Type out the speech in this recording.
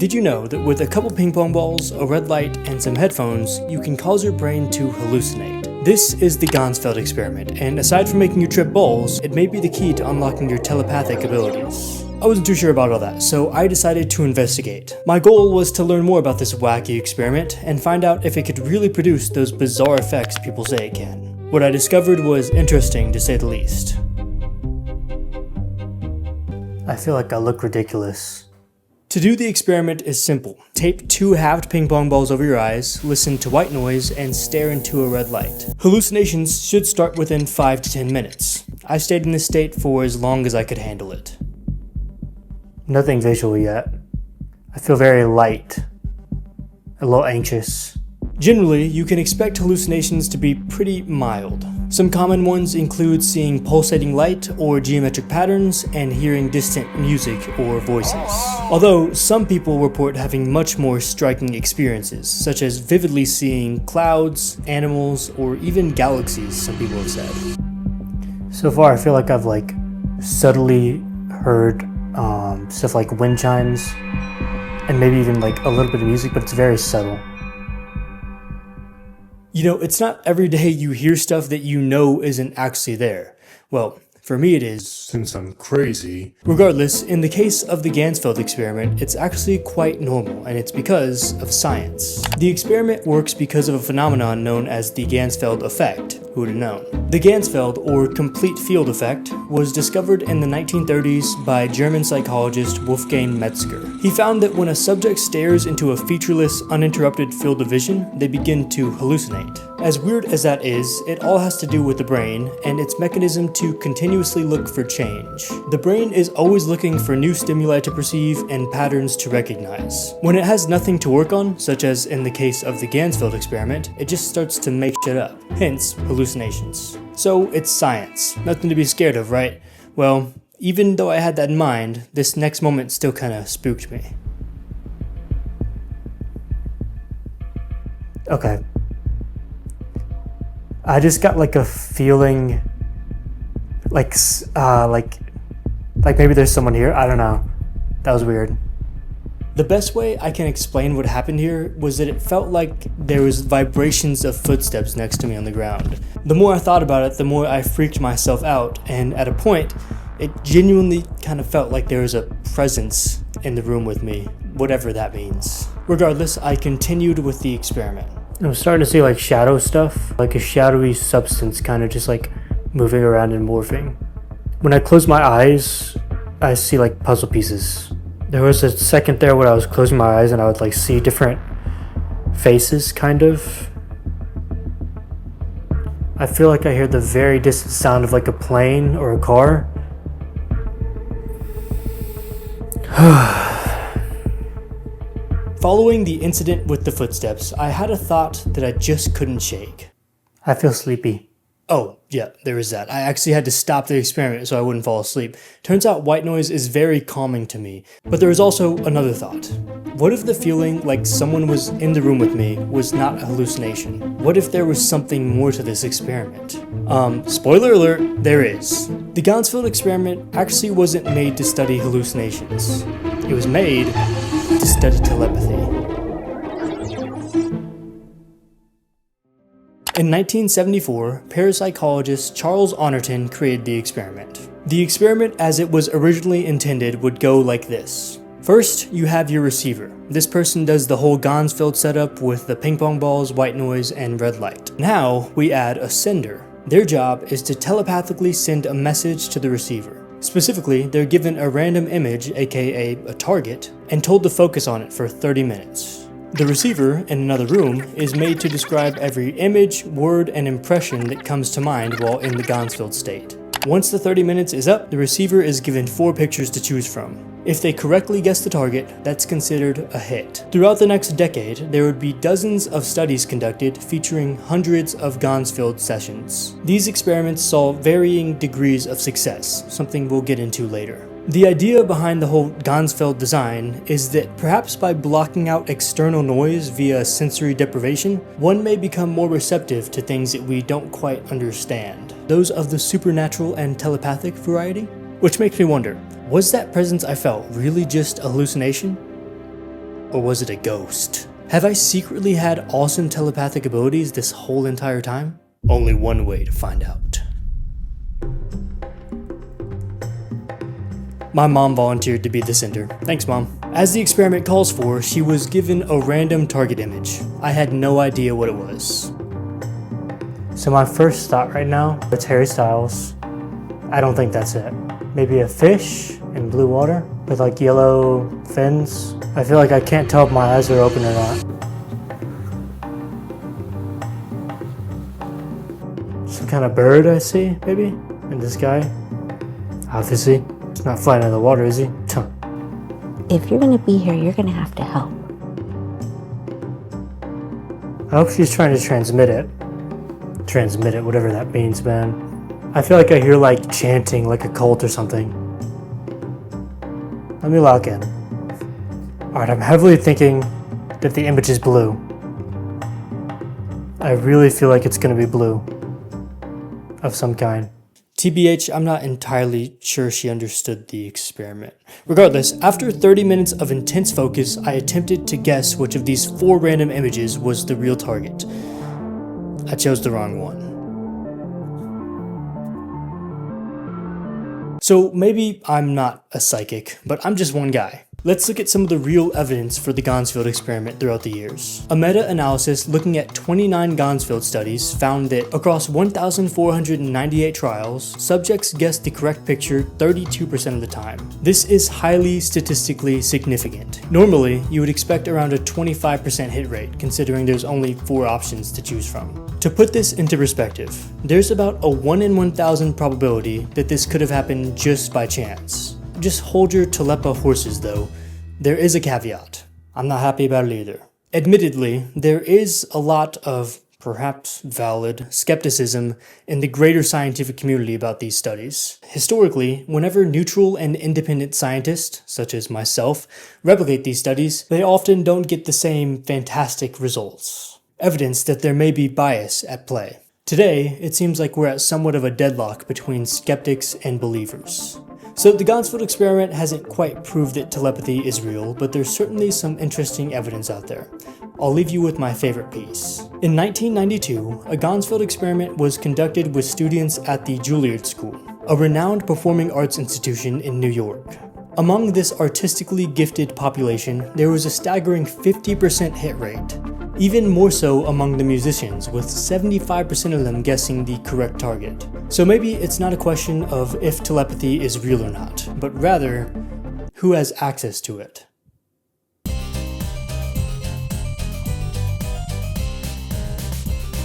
Did you know that with a couple ping pong balls, a red light, and some headphones, you can cause your brain to hallucinate? This is the Ganzfeld Experiment, and aside from making you trip balls, it may be the key to unlocking your telepathic abilities. I wasn't too sure about all that, so I decided to investigate. My goal was to learn more about this wacky experiment and find out if it could really produce those bizarre effects people say it can. What I discovered was interesting, to say the least. I feel like I look ridiculous. To do the experiment is simple. Tape 2 halved ping pong balls over your eyes, listen to white noise, and stare into a red light. Hallucinations should start within 5 to 10 minutes. I stayed in this state for as long as I could handle it. Nothing visual yet. I feel very light, a little anxious. Generally, you can expect hallucinations to be pretty mild. Some common ones include seeing pulsating light or geometric patterns and hearing distant music or voices. Although some people report having much more striking experiences, such as vividly seeing clouds, animals, or even galaxies, some people have said. So far, I feel like I've subtly heard stuff like wind chimes and maybe even a little bit of music, but it's very subtle. You know, it's not every day you hear stuff that you know isn't actually there. Well, for me it is, since I'm crazy. Regardless, in the case of the Gansfeld experiment, it's actually quite normal, and it's because of science. The experiment works because of a phenomenon known as the Gansfeld effect. Who would have known? The Gansfeld, or complete field effect, was discovered in the 1930s by German psychologist Wolfgang Metzger. He found that when a subject stares into a featureless, uninterrupted field of vision, they begin to hallucinate. As weird as that is, it all has to do with the brain and its mechanism to continuously look for change. The brain is always looking for new stimuli to perceive and patterns to recognize. When it has nothing to work on, such as in the case of the Gansfeld experiment, it just starts to make shit up, hence hallucinations. So it's science, nothing to be scared of, right? Well, even though I had that in mind, this next moment still kinda spooked me. Okay. I just got a feeling like maybe there's someone here. I don't know. That was weird. The best way I can explain what happened here was that it felt like there was vibrations of footsteps next to me on the ground. The more I thought about it, the more I freaked myself out, and at a point, it genuinely kind of felt like there was a presence in the room with me, whatever that means. Regardless, I continued with the experiment. I was starting to see shadow stuff, like a shadowy substance kind of just moving around and morphing. When I close my eyes, I see puzzle pieces. There was a second there when I was closing my eyes and I would see different faces, kind of. I feel like I hear the very distant sound of a plane or a car. Following the incident with the footsteps, I had a thought that I just couldn't shake. I feel sleepy. Oh, yeah, there is that. I actually had to stop the experiment so I wouldn't fall asleep. Turns out white noise is very calming to me. But there is also another thought. What if the feeling like someone was in the room with me was not a hallucination? What if there was something more to this experiment? Spoiler alert, there is. The Gansfeld experiment actually wasn't made to study hallucinations. It was made to study telepathy. In 1974, parapsychologist Charles Honorton created the experiment. The experiment as it was originally intended would go like this. First, you have your receiver. This person does the whole Gansfeld setup with the ping pong balls, white noise, and red light. Now, we add a sender. Their job is to telepathically send a message to the receiver. Specifically, they're given a random image, aka a target, and told to focus on it for 30 minutes. The receiver, in another room, is made to describe every image, word, and impression that comes to mind while in the Gansfeld state. Once the 30 minutes is up, the receiver is given 4 pictures to choose from. If they correctly guess the target, that's considered a hit. Throughout the next decade, there would be dozens of studies conducted featuring hundreds of Gansfeld sessions. These experiments saw varying degrees of success, something we'll get into later. The idea behind the whole Gansfeld design is that perhaps by blocking out external noise via sensory deprivation, one may become more receptive to things that we don't quite understand. Those of the supernatural and telepathic variety? Which makes me wonder, was that presence I felt really just a hallucination? Or was it a ghost? Have I secretly had awesome telepathic abilities this whole entire time? Only one way to find out. My mom volunteered to be the sender. Thanks, Mom. As the experiment calls for, she was given a random target image. I had no idea what it was. So my first thought right now, it's Harry Styles. I don't think that's it. Maybe a fish in blue water with like yellow fins. I feel like I can't tell if my eyes are open or not. Some kind of bird I see, maybe, in the sky. Obviously. He's not flying in the water, is he? If you're gonna be here, you're gonna have to help. I hope she's trying to transmit it. Transmit it, whatever that means, man. I feel like I hear like chanting, like a cult or something. Let me lock in. Alright, I'm heavily thinking that the image is blue. I really feel like it's gonna be blue. Of some kind. TBH, I'm not entirely sure she understood the experiment. Regardless, after 30 minutes of intense focus, I attempted to guess which of these 4 random images was the real target. I chose the wrong one. So maybe I'm not a psychic, but I'm just one guy. Let's look at some of the real evidence for the Gansfeld experiment throughout the years. A meta-analysis looking at 29 Gansfeld studies found that across 1,498 trials, subjects guessed the correct picture 32% of the time. This is highly statistically significant. Normally, you would expect around a 25% hit rate, considering there's only 4 options to choose from. To put this into perspective, there's about a 1 in 1,000 probability that this could have happened just by chance. Just hold your telepa horses though. There is a caveat. I'm not happy about it either. Admittedly, there is a lot of, perhaps valid, skepticism in the greater scientific community about these studies. Historically, whenever neutral and independent scientists, such as myself, replicate these studies, they often don't get the same fantastic results. Evidence that there may be bias at play. Today, it seems like we're at somewhat of a deadlock between skeptics and believers. So the Gansfeld experiment hasn't quite proved that telepathy is real, but there's certainly some interesting evidence out there. I'll leave you with my favorite piece. In 1992, a Gansfeld experiment was conducted with students at the Juilliard School, a renowned performing arts institution in New York. Among this artistically gifted population, there was a staggering 50% hit rate. Even more so among the musicians, with 75% of them guessing the correct target. So maybe it's not a question of if telepathy is real or not, but rather, who has access to it.